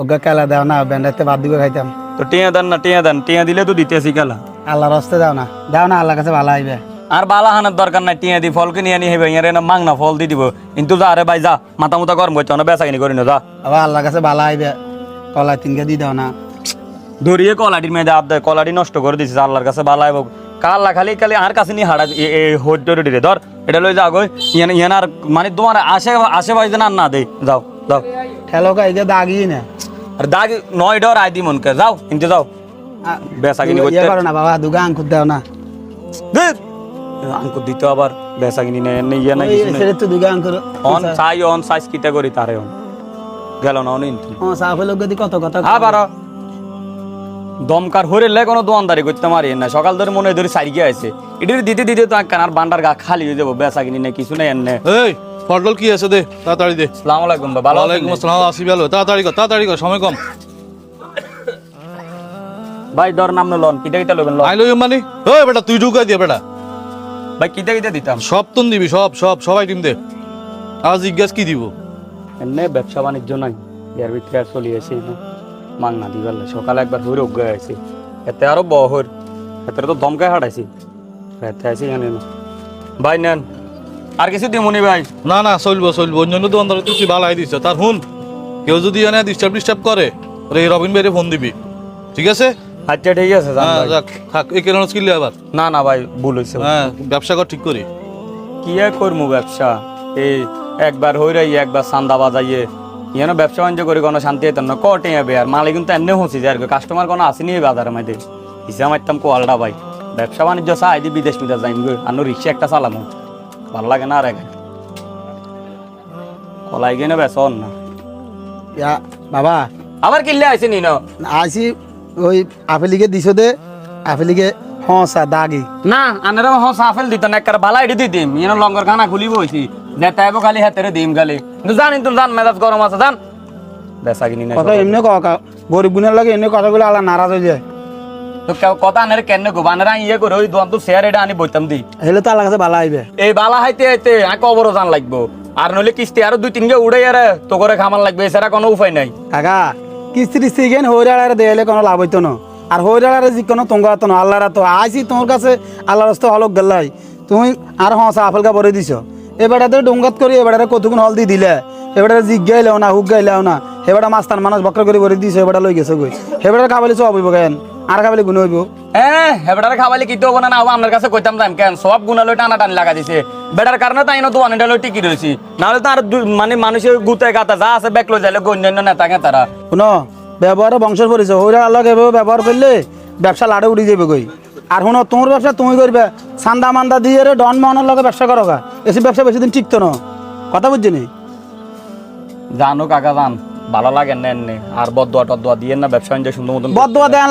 ওগা কেলা দাও না ব্যান্ডাতে বাদ দিকে খাইতাম। তো টিয়া দেন না, টিয়া দেন, টিয়া দিলে তো দিতেছি কেলা। আল্লাহর রাস্তে দাও না আল্লাহর কাছে ভালো আইবে। আর বালা হানার দরকার নাই, টিয়া দি ফল কিনে আনি হেবে ইয়ারে না মাং না ফল দি দিব। কিন্তু যা রে ভাই যা, মাথা মুতা গরম করছ না, বেচা কিনি করি না যা। আবার আল্লাহর কাছে ভালো আইবে, কলা তিনকে দি দাও না। ধরিয়ে কলাটির মেয়েদের আব দেয়, কলাটি নষ্ট করে দিছিস, আল্লাহর কাছে ভালো আইব। কাল্লা খালি খালি আর কাছে নিয়ে হাড়া হইডরে রে ধর এটা লই যা গই ইয়ান ইয়ান আর মানে তোমার আশেপাশে যেন আর না দে। যাও যাও ঠেলো কাইকে দাগি না আর দাগ নয় ডর আই দি মনকে যাও কিন্তু যাও বেচা কিনি করতে পারো না বাবা, দুগা আঙ্কুর দাও না। আঙ্কুর দিতে আবার বেচা কিনি নেই ইয়ে না কিছু নেই। ছেলে তো দুগা আঙ্কুর অন চাই অন সাইজ কিটা করি তারে অন গেল না অন ইনতু সাফে লোক যদি কত কথা আবার দমকার হরে কোনো দোয়ানদারি করতে মারি না। সকাল ধরে মনে ধরে সারিকে আছে এটির দিতে দিতে তো কানার বান্ডার গা খালি হয়ে যাবো, বেচা কিনি নেই কিছু নেই এনে। এই ফটল কি আছে দে তাড়াতাড়ি দে। আসসালামু আলাইকুম ভাই, ভালো ওয়ালাইকুম আসসালাম, আসি ভালো, তাড়াতাড়ি কর সময় কম। ভাই দর নাম লন কিটা কিটা লবেন আই লই মানে ওই বেটা তুই ঢুকাই দিয়ে বেটা ভাই কিটা কিটা দিতাম সব তুন দিবি, সব সব সবাই টিম দে। আজ জিজ্ঞাস কি দিব এনে ব্যবসা বাণিজ্য নাই, এর ভিতরে আর চলি আছে না মাং না দিবার সকালে একবার হইরে অজ্ঞায় আছে এতে আরো বহর এতে তো দমকায় হাঁটাইছি এতে আছে এখানে না। ভাই নেন আর কিছু দিমুনি ভাই? না না চলবো অন্যান্য তো অন্তর তুই ভালো আই দিছ। তার হুন কেউ যদি এনে ডিস্টার্ব করে ওরে এই রবিন ভাইরে ফোন দিবি, ঠিক আছে? আচ্ছা ঠিক আছে যান হ্যাঁ ভাই। যাক থাক, এই কেন স্কিল আবার না না ভাই ভুল হইছে। হ্যাঁ ব্যবসা কর ঠিক করি। কি আর করবো ব্যবসা, এই একবার হইরাই একবার চান্দা বাজাইয়ে ইয়ানো ব্যবসা বাণিজ্য করে কোনো শান্তি হইতাম না। কটে যাবে আর মালে কিন্তু এমনি হচ্ছি যে আর কাস্টমার কোনো আসেনি বাজারের মধ্যে হিসাব মারতাম কোয়ালটা ভাই। ব্যবসা বাণিজ্য চাই দি বিদেশ মিদেশ যাইম গো আর রিক্সা একটা চালামো ভালো লাগে না। আর এক কলাই গেনে বেসন না বাবা আবার কিনলে আইসি নি আসি ওই আপেলিকে দিছো দে আপেলিকে হসা দাগি না আনারা হস আপেল দিত না একটা ভালো আইডি দি দিম ইনো লঙ্গর খানা খুলিব হইছি নেতাইবো খালি হাতেরে দিম খালি কিন্তু জানি তুমি জান মেজাজ গরম আছে জান বেসা কিনি না কথা এমনি কা গরিব গুণের লাগে এমনি কথাগুলো আল্লাহ নারাজ হয়ে যায়। তো কথা আনারে কেন গো বানারা ইয়ে করে ওই দোয়ান তো শেয়ার এটা আনি বইতাম দি হেলে তো আল্লাহ কাছে ভালো আইবে। এই বালা হাইতে হাইতে আর কবরও জান লাগবো আর নইলে কিস্তি আরো 2-3 গে উড়ে আরে তো করে খামার লাগবে এছাড়া কোনো উপায় নাই। কাকা কিস্তি টিস্তি গেন হইরাড়ারে দেয়ালে কোনো লাভ হইতো না আর হইরাড়ারে যে কোনো তঙ্গ হতো না। আল্লাহর তো আইসি তোমার কাছে আল্লাহর রাস্তা হলক গেলাই তুমি আর হসা আপেলকা ভরে দিছ এবারে ডোঙ্গাত করি এবারে কতক্ষণ হল দি দিলে এবারে জিজ্ঞাইলেও না হুক গাইলেও না এবারে মাস্তান মানুষ বক্র করে ভরে দিছ এবারে লই গেছে গই এবারে খাবালি সব হইব কেন আর খাবালি গুণ হইব হেবেটার খাবালে কি তো না আপনার কাছে কইতাম যাম কেন সব গুণা লই টানা টান লাগা দিছে বেটার কারণে তাই না দোয়ানিটা লই টিকি রইছি নাহলে তো আর মানে মানুষের গুতে গাতা যা আছে ব্যাক লই যাইলে গণ্য নেতা কে তারা শুনো ব্যবহারে বংশের পরিচয় হইরা আল্লাহ এভাবে ব্যবহার করলে ব্যবসা লাড়ে উড়ি যাবে গই। আর শুনো তোমার ব্যবসা তুমি করবে চান্দা মান্দা দিয়ে রে ডন মহনের লগে ব্যবসা করো গা এসব ব্যবসা বেশি দিন টিকতো না কথা বুঝছি নি জানো কাকা জান ভালো লাগে না এনে আর বদদোয়া টদদোয়া দিয়ে না ব্যবসা বাণিজ্য সুন্দর মতন বদদোয়া দেন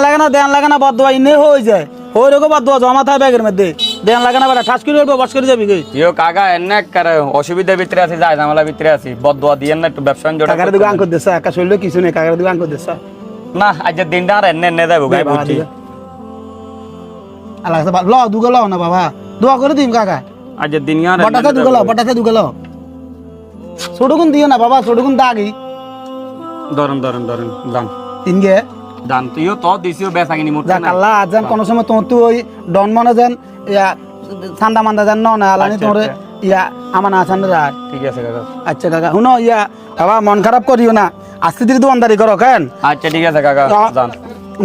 লাগে না বদদোয়া ইনে হয়ে যায় হই রকম বদদোয়া জমা থাকে ব্যাগের মধ্যে দেন লাগে না বেটা ঠাস করে উঠবে বস করে যাবি গই ইও কাকা এনে কারে অসুবিধার ভিতরে আছি যায় ঝামেলা ভিতরে আছি বদদোয়া দিয়ে না একটু ব্যবসা বাণিজ্য কাকার দিকে আঙ্কুর দেশ একা শরীর কিছু নেই কাকার দিকে আঙ্কুর দেশ না আজকের দিনটা আর এনে যাবো গাই বুঝছি আল্লাহ কাছে ল দুগো ল না বাবা দোয়া করে দিম কাকা আজকের দিন আর বটাতে দুগো ল ছোটগুন দিও না বাবা ছোটগুন দাগি ধরেন দান তিনগে দান তুইও তো দিছিও বেচা কিনি মোট যাক আল্লাহ আজান কোন সময় তোমার তুই ওই ডন মনে যান ইয়া ঠান্ডা মান্দা যান না আলানি তোরে ইয়া আমার না আছেন রাত ঠিক আছে কাকা আচ্ছা কাকা শুনো ইয়া বাবা মন খারাপ করিও না আস্তে ধীরে দোকানদারি করো কেন আচ্ছা ঠিক আছে কাকা যান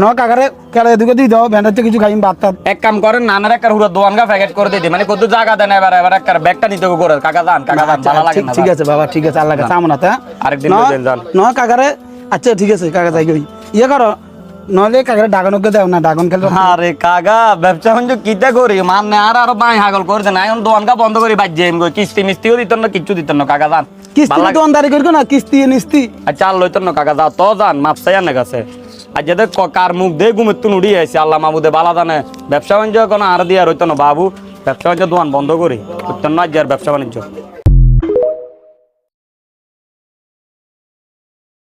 ন কাকারে কেলে এদিকে দিয়ে দাও ভ্যানটাতে কিছু খাইম ভাত টাত এক কাম করেন নানার একটা হুড়া দোয়ানগা প্যাকেট করে দিতে মানে কত জায়গা দেন এবার একটা ব্যাগটা নিতে করে কাকা যান ভালো লাগে না ঠিক আছে বাবা ঠিক আছে আল্লাহ কাছে আমনা তা আরেকদিন যান ন কাকারে আচ্ছা ঠিক আছে কাকা যাই গই ইয়ে করো নলে কাকারে ডাগনকে দাও না ডাগন খেলবে আরে কাকা ব্যবসা বাণিজ্য কিটা করি মানে আরো বাই হাগল করছে না এখন দোয়ানগা বন্ধ করে বাজ্যে কিস্তি মিস্তিও দিত না কিচ্ছু দিত না কাকা যান কিস্তি দোকানদারি করবো না কিস্তি নিস্তি আচ্ছা আর লইত না কাকা যা তো যান মাপসাই আনে গেছে আর যেদের কার মুখ দিয়ে ঘুমের তুন উড়িয়ে আছে আল্লাহ মাহবুদে বালা জানে ব্যবসা বাণিজ্য কোনো আর দিয়ে রইত না বাবু ব্যবসা বাণিজ্য দোয়ান বন্ধ করি করতেন না আজ আর ব্যবসা বাণিজ্য